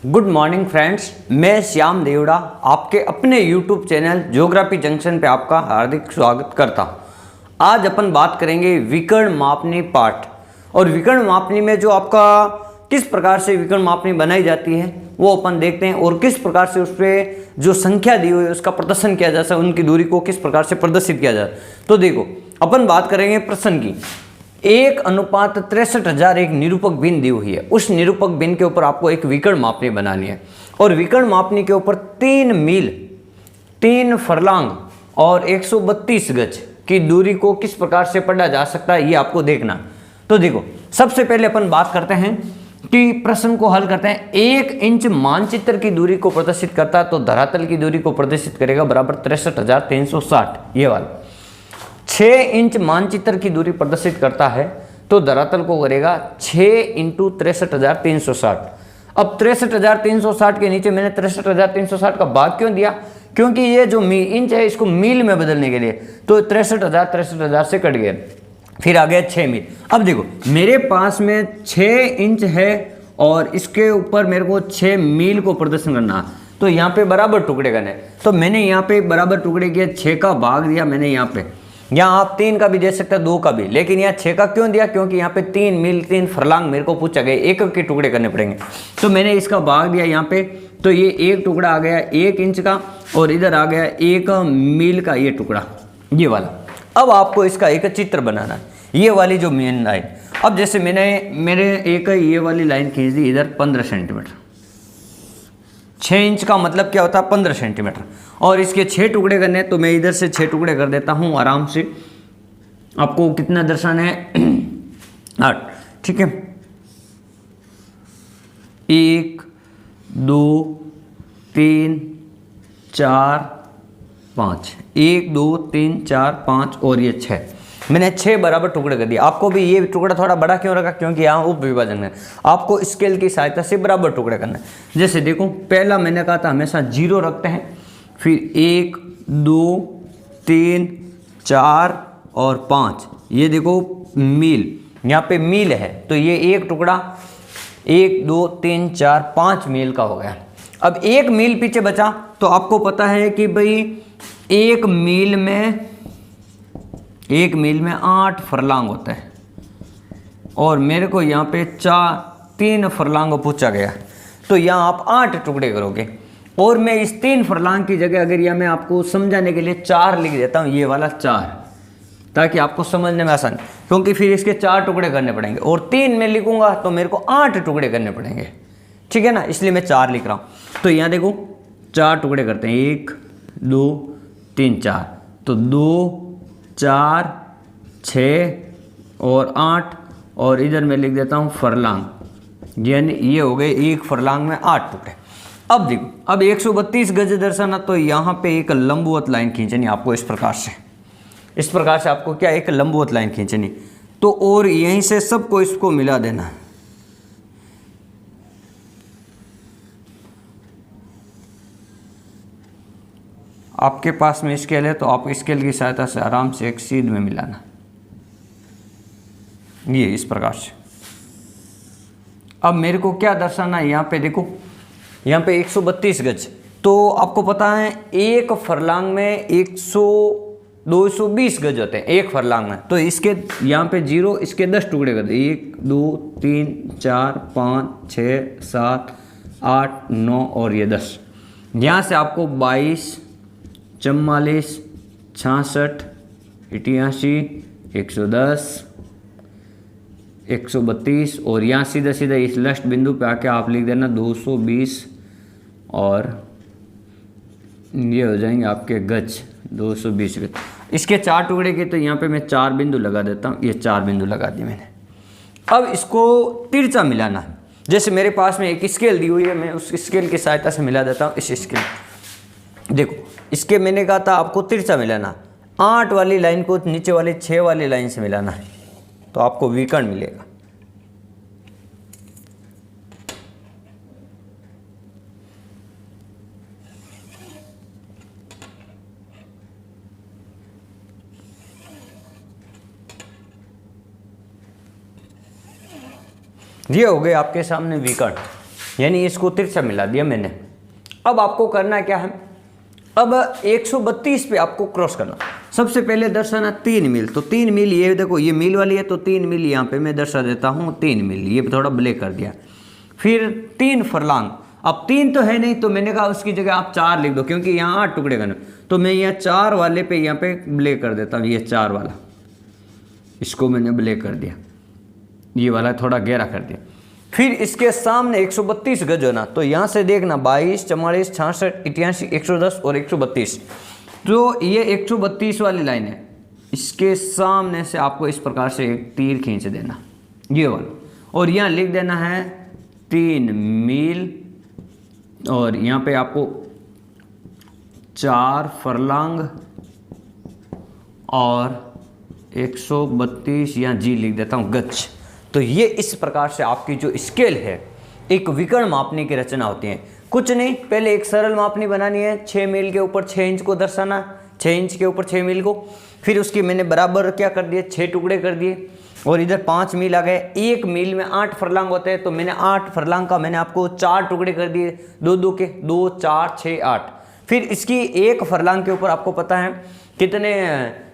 Good morning friends, मैं श्याम देवड़ा आपके अपने यूट्यूब चैनल ज्योग्राफी जंक्शन पे आपका हार्दिक स्वागत करता हूँ। आज अपन बात करेंगे विकर्ण मापनी पाठ। और विकर्ण मापनी में जो आपका किस प्रकार से विकर्ण मापनी बनाई जाती है वो अपन देखते हैं, और किस प्रकार से उस पर जो संख्या दी हुई है उसका प्रदर्शन किया जाता है, उनकी दूरी को किस प्रकार से प्रदर्शित किया जाता है। तो देखो, अपन बात करेंगे प्रश्न की। 1:63,000 एक निरूपक भिन्न दी हुई है। उस निरूपक भिन्न के ऊपर आपको एक विकर्ण मापनी बनानी है, और विकर्ण मापनी के ऊपर 3 मील 3 फरलांग और 132 गज की दूरी को किस प्रकार से पढ़ा जा सकता है ये आपको देखना। तो देखो, सबसे पहले अपन बात करते हैं कि प्रश्न को हल करते हैं। 1 इंच मानचित्र की दूरी को प्रदर्शित करता है तो धरातल की दूरी को प्रदर्शित करेगा बराबर 63,360। ये वाला 6 इंच मानचित्र की दूरी प्रदर्शित करता है तो धरातल को करेगा 6 × 63,360। अब 63,360 के नीचे मैंने 63,360 का भाग क्यों दिया? क्योंकि ये जो इंच है इसको मील में बदलने के लिए, तो 63,000 से कट गए, फिर आ गया 6 मील। अब देखो, मेरे पास में 6 इंच है और इसके ऊपर मेरे को 6 मील को प्रदर्शन करना, तो यहाँ पे बराबर टुकड़े करने। तो मैंने यहाँ पे बराबर टुकड़े किया, 6 का भाग दिया मैंने यहाँ पे। यहाँ आप 3 का भी दे सकते हैं, 2 का भी, लेकिन यहाँ 6 का क्यों दिया? क्योंकि यहाँ पे 3 मील 3 फरलांग मेरे को पूछा गया, एक के टुकड़े करने पड़ेंगे। तो मैंने इसका भाग दिया यहाँ पे, तो ये एक टुकड़ा आ गया 1 इंच का, और इधर आ गया 1 मील का ये टुकड़ा, ये वाला। अब आपको इसका एक चित्र बनाना है, ये वाली जो मेन लाइन। अब जैसे मेरे एक ये वाली लाइन खींच दी इधर 15 सेंटीमीटर। 6 इंच का मतलब क्या होता है? 15 सेंटीमीटर। और इसके 6 टुकड़े करने, तो मैं इधर से 6 टुकड़े कर देता हूँ आराम से। आपको कितना दर्शाना है? 8, ठीक है। 1 2 3 4 5, 1 2 3 4 5 और ये 6। मैंने 6 बराबर टुकड़े कर दिए। आपको भी ये टुकड़ा थोड़ा बड़ा क्यों रखा? क्योंकि यहाँ उप विभाजन है, आपको स्केल की सहायता से बराबर टुकड़े करना है। जैसे देखो, पहला मैंने कहा था हमेशा 0 रखते हैं, फिर 1 2 3 4 और 5, ये देखो मील, यहाँ पे मील है, तो ये एक टुकड़ा 1 2 3 4 5 मील का हो गया। अब 1 मील पीछे बचा, तो आपको पता है कि भाई 1 मील में 8 फरलांग होता है, और मेरे को यहाँ पे 3 फरलांग पूछा गया, तो यहाँ आप 8 टुकड़े करोगे। और मैं इस 3 फरलांग की जगह अगर यहाँ मैं आपको समझाने के लिए 4 लिख देता हूँ, ये वाला 4, ताकि आपको समझने में आसान, क्योंकि फिर इसके 4 टुकड़े करने पड़ेंगे, और 3 में लिखूंगा तो मेरे को 8 टुकड़े करने पड़ेंगे, ठीक है ना, इसलिए मैं 4 लिख रहा हूँ। तो यहाँ देखो 4 टुकड़े करते हैं, 1 2 3 4, तो 2 4 6 और 8, और इधर मैं लिख देता हूँ फरलांग, यानी ये हो गए 1 फरलांग में 8 टुकड़े। अब देखो, अब 132 गज दर्शाना, तो यहाँ पे एक लंबवत लाइन खींचनी आपको इस प्रकार से आपको क्या, एक लंबवत लाइन खींचनी। तो और यहीं से सबको इसको मिला देना। आपके पास में स्केल है तो आप स्केल की सहायता से आराम से एक सीध में मिलाना, ये इस प्रकार से। अब मेरे को क्या दर्शाना है? यहाँ पे देखो, यहाँ पे 132 गज, तो आपको पता है एक फरलांग में 220 गज होते हैं एक फरलांग में। तो इसके यहाँ पे 0, इसके 10 टुकड़े कर दे, 1 2 3 4 5 6 7 8 9 और ये 10। यहाँ से आपको 22 44 66 88 110 132, और यहाँ सीधा सीधा इस लास्ट बिंदु पे आके आप लिख देना 220, और ये हो जाएंगे आपके गज, 220 गज। इसके 4 टुकड़े के, तो यहाँ पे मैं 4 बिंदु लगा देता हूँ, ये 4 बिंदु लगा दिए मैंने। अब इसको तिरछा मिलाना है। जैसे मेरे पास में एक स्केल दी हुई है, मैं उस स्केल की सहायता से मिला देता हूँ इस स्केल। देखो, इसके मैंने कहा था आपको तिरछा मिलाना, 8 वाली लाइन को नीचे वाली 6 वाली लाइन से मिलाना है, तो आपको विकर्ण मिलेगा। ये हो गए आपके सामने विकर्ण। यानी इसको तिरछा मिला दिया मैंने। अब आपको करना क्या है, अब 132 पे आपको क्रॉस करना। सबसे पहले दर्शाना 3 मील, तो 3 मील ये देखो ये मील वाली है, तो 3 मील यहाँ पे मैं दर्शा देता हूँ 3 मील, ये थोड़ा ब्लैक कर दिया। फिर 3 फरलांग, अब 3 तो है नहीं तो मैंने कहा उसकी जगह आप 4 लिख दो, क्योंकि यहाँ 8 टुकड़े करने, तो मैं यहाँ 4 वाले पे यहाँ पे ब्लैक कर देता हूँ, ये 4 वाला इसको मैंने ब्लैक कर दिया, ये वाला थोड़ा गहरा कर दिया। फिर इसके सामने 132 गज होना, तो यहाँ से देखना 22, 44, 66, 88, 110 और 132, तो ये 132 वाली लाइन है। इसके सामने से आपको इस प्रकार से एक तीर खींच देना, ये वाला, और यहाँ लिख देना है 3 मील, और यहाँ पे आपको 4 फरलांग और 132 यहाँ जी लिख देता हूँ गज। तो ये इस प्रकार से आपकी जो स्केल है, एक विकर्ण मापनी की रचना होती है। कुछ नहीं, पहले एक सरल मापनी बनानी है, 6 मील के ऊपर 6 इंच को दर्शाना, 6 इंच के ऊपर 6 मील को। फिर उसकी मैंने बराबर क्या कर दिए, 6 टुकड़े कर दिए, और इधर 5 मील आ गए। 1 मील में 8 फरलांग होते हैं, तो मैंने 8 फरलांग का मैंने आपको 4 टुकड़े कर दिए, 2 के 2, 4, 6, 8। फिर इसकी 1 फरलांग के ऊपर आपको पता है कितने,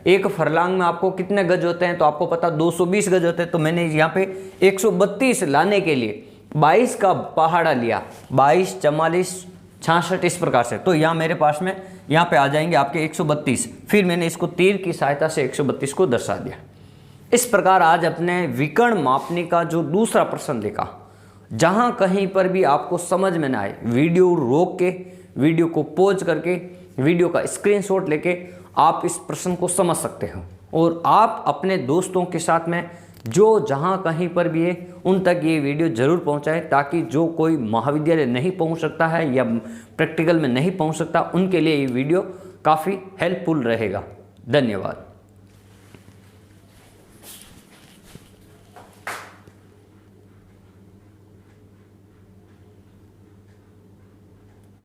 1 फरलांग में आपको कितने गज होते हैं, तो आपको पता 220 गज होते हैं। तो मैंने यहाँ पे 132 लाने के लिए 22 का पहाड़ा लिया, 22, 44, 66 इस प्रकार से। तो यहाँ मेरे पास में यहाँ पे आ जाएंगे आपके 132। फिर मैंने इसको तीर की सहायता से 132 को दर्शा दिया। इस प्रकार आज अपने विकर्ण मापनी का जो दूसरा प्रश्न देखा, जहाँ कहीं पर भी आपको समझ में ना आए, वीडियो रोक के, वीडियो को पॉज करके, वीडियो का स्क्रीनशॉट लेके आप इस प्रश्न को समझ सकते हो, और आप अपने दोस्तों के साथ में जो जहाँ कहीं पर भी है उन तक ये वीडियो ज़रूर पहुँचाएं, ताकि जो कोई महाविद्यालय नहीं पहुँच सकता है या प्रैक्टिकल में नहीं पहुँच सकता, उनके लिए ये वीडियो काफ़ी हेल्पफुल रहेगा। धन्यवाद।